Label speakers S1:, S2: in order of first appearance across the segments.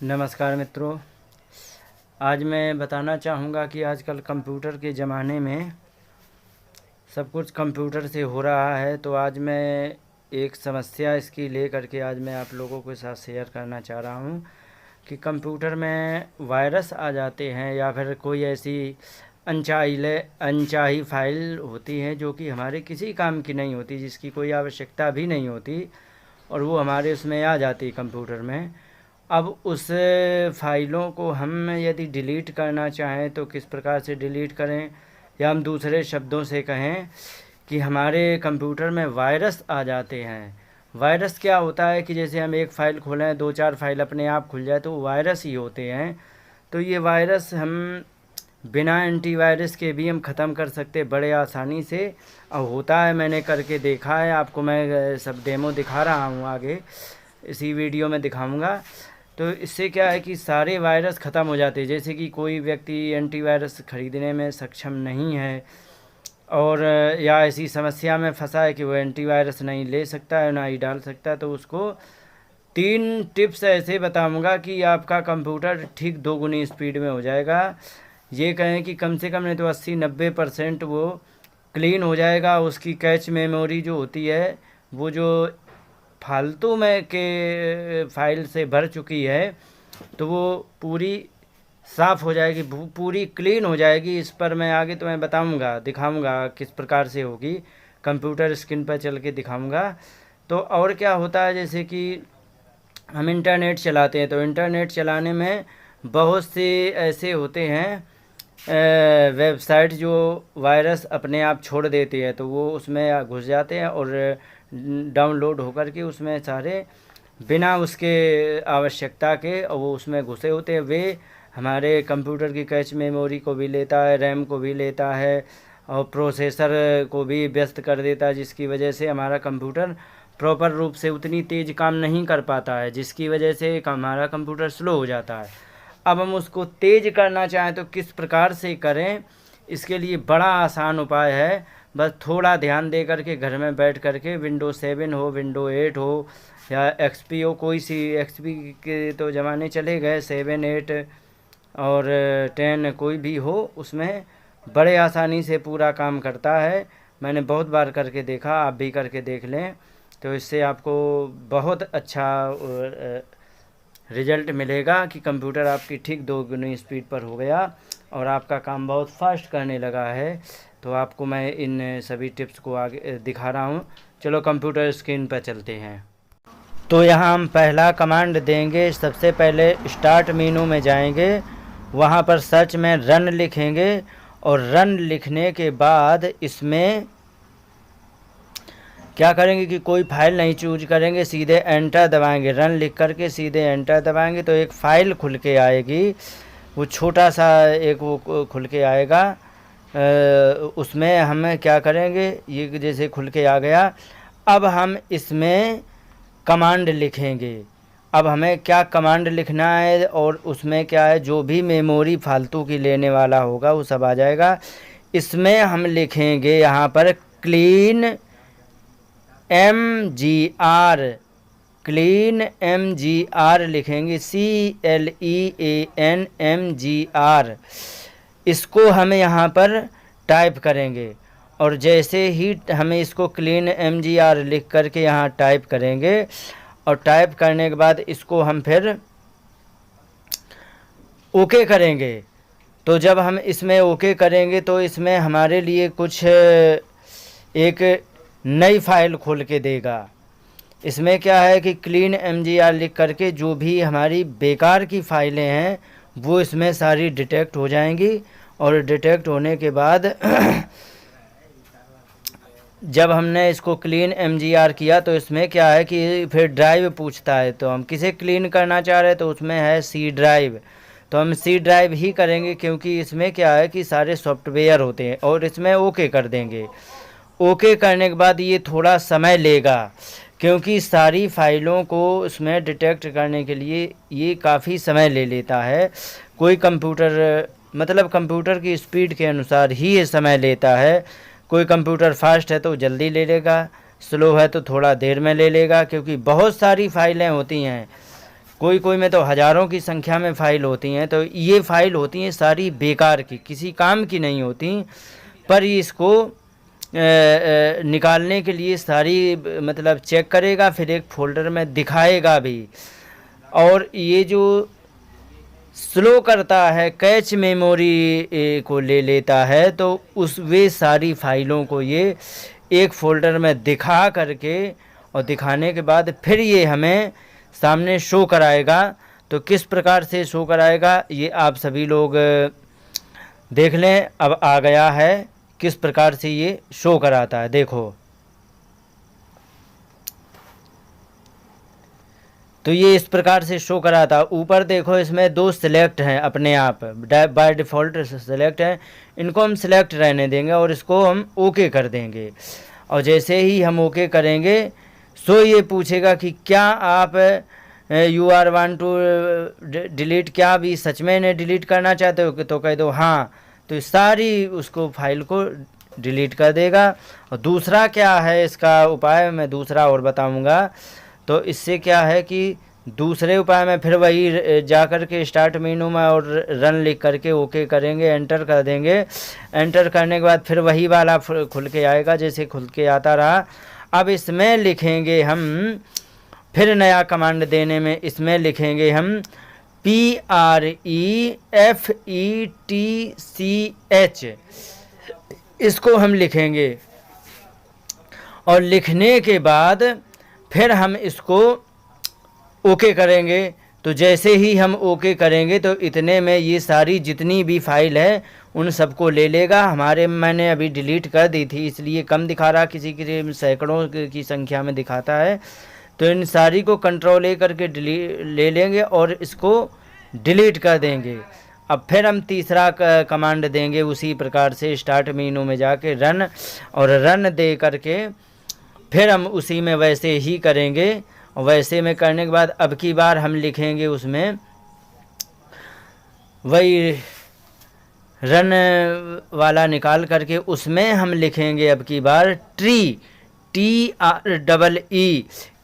S1: नमस्कार मित्रों। आज मैं बताना चाहूँगा कि आजकल कंप्यूटर के ज़माने में सब कुछ कंप्यूटर से हो रहा है। तो आज मैं एक समस्या इसकी ले करके आज मैं आप लोगों के साथ शेयर करना चाह रहा हूँ कि कंप्यूटर में वायरस आ जाते हैं या फिर कोई ऐसी अनचाही फाइल होती है जो कि हमारे किसी काम की नहीं होती, जिसकी कोई आवश्यकता भी नहीं होती, और वो हमारे उसमें आ जाती कंप्यूटर में। अब उस फाइलों को हम यदि डिलीट करना चाहें तो किस प्रकार से डिलीट करें, या हम दूसरे शब्दों से कहें कि हमारे कंप्यूटर में वायरस आ जाते हैं। वायरस क्या होता है कि जैसे हम एक फ़ाइल खोलें, 2-4 फाइल अपने आप खुल जाए, तो वायरस ही होते हैं। तो ये वायरस हम बिना एंटीवायरस के भी हम ख़त्म कर सकते बड़े आसानी से। अब होता है, मैंने करके देखा है, आपको मैं सब डेमो दिखा रहा हूँ, आगे इसी वीडियो में दिखाऊंगा। तो इससे क्या है कि सारे वायरस ख़त्म हो जाते हैं। जैसे कि कोई व्यक्ति एंटीवायरस ख़रीदने में सक्षम नहीं है और या ऐसी समस्या में फंसा है कि वो एंटीवायरस नहीं ले सकता है, ना ही डाल सकता है, तो उसको 3 टिप्स ऐसे बताऊंगा कि आपका कंप्यूटर ठीक 2 गुनी स्पीड में हो जाएगा। ये कहें कि कम से कम नहीं तो 80-90% वो क्लीन हो जाएगा। उसकी कैच मेमोरी जो होती है, वो जो फालतू में के फाइल से भर चुकी है, तो वो पूरी साफ़ हो जाएगी, पूरी क्लीन हो जाएगी। इस पर मैं आगे तुम्हें बताऊंगा, दिखाऊंगा किस प्रकार से होगी, कंप्यूटर स्क्रीन पर चल के दिखाऊंगा। तो और क्या होता है, जैसे कि हम इंटरनेट चलाते हैं, तो इंटरनेट चलाने में बहुत से ऐसे होते हैं वेबसाइट जो वायरस अपने आप छोड़ देती है, तो वो उसमें घुस जाते हैं और डाउनलोड होकर के उसमें सारे बिना उसके आवश्यकता के और वो उसमें घुसे होते हैं। वे हमारे कंप्यूटर की कैच मेमोरी को भी लेता है, रैम को भी लेता है और प्रोसेसर को भी व्यस्त कर देता है, जिसकी वजह से हमारा कंप्यूटर प्रॉपर रूप से उतनी तेज़ काम नहीं कर पाता है, जिसकी वजह से हमारा कंप्यूटर स्लो हो जाता है। अब हम उसको तेज़ करना चाहें तो किस प्रकार से करें, इसके लिए बड़ा आसान उपाय है। बस थोड़ा ध्यान दे करके घर में बैठ करके विंडो 7 हो, विंडो 8 हो या एक्सपी हो, कोई सी एक्सपी के तो ज़माने चले गए, 7, 8 और 10 कोई भी हो, उसमें बड़े आसानी से पूरा काम करता है। मैंने बहुत बार करके देखा, आप भी करके देख लें, तो इससे आपको बहुत अच्छा रिज़ल्ट मिलेगा कि कंप्यूटर आपकी ठीक 2 गुनी स्पीड पर हो गया और आपका काम बहुत फास्ट करने लगा है। तो आपको मैं इन सभी टिप्स को आगे दिखा रहा हूँ। चलो कंप्यूटर स्क्रीन पर चलते हैं। तो यहाँ हम पहला कमांड देंगे। सबसे पहले स्टार्ट मेनू में जाएंगे, वहाँ पर सर्च में रन लिखेंगे और रन लिखने के बाद इसमें क्या करेंगे कि कोई फाइल नहीं चूज करेंगे, सीधे एंटर दबाएंगे। रन लिख करके सीधे एंटर दबाएंगे तो एक फ़ाइल खुल के आएगी, वो छोटा सा एक वो खुल के आएगा। उसमें हम क्या करेंगे, ये जैसे खुल के आ गया, अब हम इसमें कमांड लिखेंगे। अब हमें क्या कमांड लिखना है और उसमें क्या है, जो भी मेमोरी फालतू की लेने वाला होगा वो सब आ जाएगा। इसमें हम लिखेंगे यहाँ पर क्लीन MGR, क्लीन MGR लिखेंगे, CLEAN MGR। इसको हम यहाँ पर टाइप करेंगे और जैसे ही हमें इसको क्लीन MGR लिख करके यहाँ टाइप करेंगे और टाइप करने के बाद इसको हम फिर ओके करेंगे। तो जब हम इसमें ओके करेंगे तो इसमें हमारे लिए कुछ एक नई फाइल खोल के देगा। इसमें क्या है कि क्लीन MGR लिख करके जो भी हमारी बेकार की फाइलें हैं वो इसमें सारी डिटेक्ट हो जाएंगी और डिटेक्ट होने के बाद जब हमने इसको क्लीन MGR किया तो इसमें क्या है कि फिर ड्राइव पूछता है, तो हम किसे क्लीन करना चाह रहे हैं, तो उसमें है C ड्राइव, तो हम C ड्राइव ही करेंगे क्योंकि इसमें क्या है कि सारे सॉफ्टवेयर होते हैं। और इसमें ओके कर देंगे। ओके करने के बाद ये थोड़ा समय लेगा क्योंकि सारी फाइलों को उसमें डिटेक्ट करने के लिए ये काफ़ी समय ले लेता है। कोई कंप्यूटर मतलब कंप्यूटर की स्पीड के अनुसार ही ये समय लेता है। कोई कंप्यूटर फास्ट है तो जल्दी ले लेगा, स्लो है तो थोड़ा देर में ले लेगा, क्योंकि बहुत सारी फाइलें होती हैं। कोई कोई में तो हज़ारों की संख्या में फ़ाइल होती हैं। तो ये फ़ाइल होती हैं सारी बेकार की, किसी काम की नहीं होती, पर इसको निकालने के लिए सारी मतलब चेक करेगा, फिर एक फ़ोल्डर में दिखाएगा भी। और ये जो स्लो करता है, कैच मेमोरी को ले लेता है, तो वे सारी फाइलों को ये एक फ़ोल्डर में दिखा करके और दिखाने के बाद फिर ये हमें सामने शो कराएगा। तो किस प्रकार से शो कराएगा ये आप सभी लोग देख लें। अब आ गया है किस प्रकार से ये शो कराता है, देखो। तो ये इस प्रकार से शो कराता है। ऊपर देखो इसमें 2 सिलेक्ट हैं, अपने आप बाय डिफ़ॉल्ट सिलेक्ट हैं। इनको हम सिलेक्ट रहने देंगे और इसको हम ओके कर देंगे। और जैसे ही हम ओके करेंगे सो ये पूछेगा कि क्या आप you are want to delete, क्या अभी सच में इन्हें डिलीट करना चाहते हो, तो कह दो हाँ। तो सारी उसको फाइल को डिलीट कर देगा। और दूसरा क्या है इसका उपाय, मैं दूसरा और बताऊंगा। तो इससे क्या है कि दूसरे उपाय में फिर वही जा कर के स्टार्ट मेनू में और रन लिख करके ओके करेंगे, एंटर कर देंगे। एंटर करने के बाद फिर वही वाला खुल के आएगा जैसे खुल के आता रहा। अब इसमें लिखेंगे हम, फिर नया कमांड देने में इसमें लिखेंगे हम PREFETCH, इसको हम लिखेंगे। और लिखने के बाद फिर हम इसको ओके करेंगे। तो जैसे ही हम ओके करेंगे तो इतने में ये सारी जितनी भी फाइल है उन सबको ले लेगा। मैंने अभी डिलीट कर दी थी इसलिए कम दिखा रहा, किसी की सैकड़ों की संख्या में दिखाता है। तो इन सारी को कंट्रोल ए करके ले लेंगे और इसको डिलीट कर देंगे। अब फिर हम तीसरा कमांड देंगे उसी प्रकार से, स्टार्ट मेनू में जाके रन, और रन दे करके फिर हम उसी में वैसे ही करेंगे। और वैसे में करने के बाद अब की बार हम लिखेंगे उसमें वही रन वाला निकाल करके उसमें हम लिखेंगे अब की बार TREE।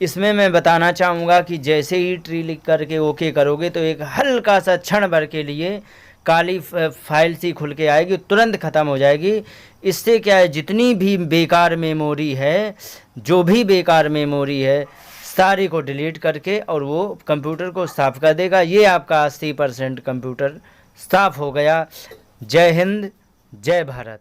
S1: इसमें मैं बताना चाहूँगा कि जैसे ही ट्री लिख करके ओके करोगे तो एक हल्का सा क्षण भर के लिए काली फाइल सी खुल के आएगी, तुरंत ख़त्म हो जाएगी। इससे क्या है, जितनी भी बेकार मेमोरी है, जो भी बेकार मेमोरी है, सारी को डिलीट करके और वो कंप्यूटर को साफ़ कर देगा। ये आपका 80% कंप्यूटर साफ़ हो गया। जय हिंद, जय भारत।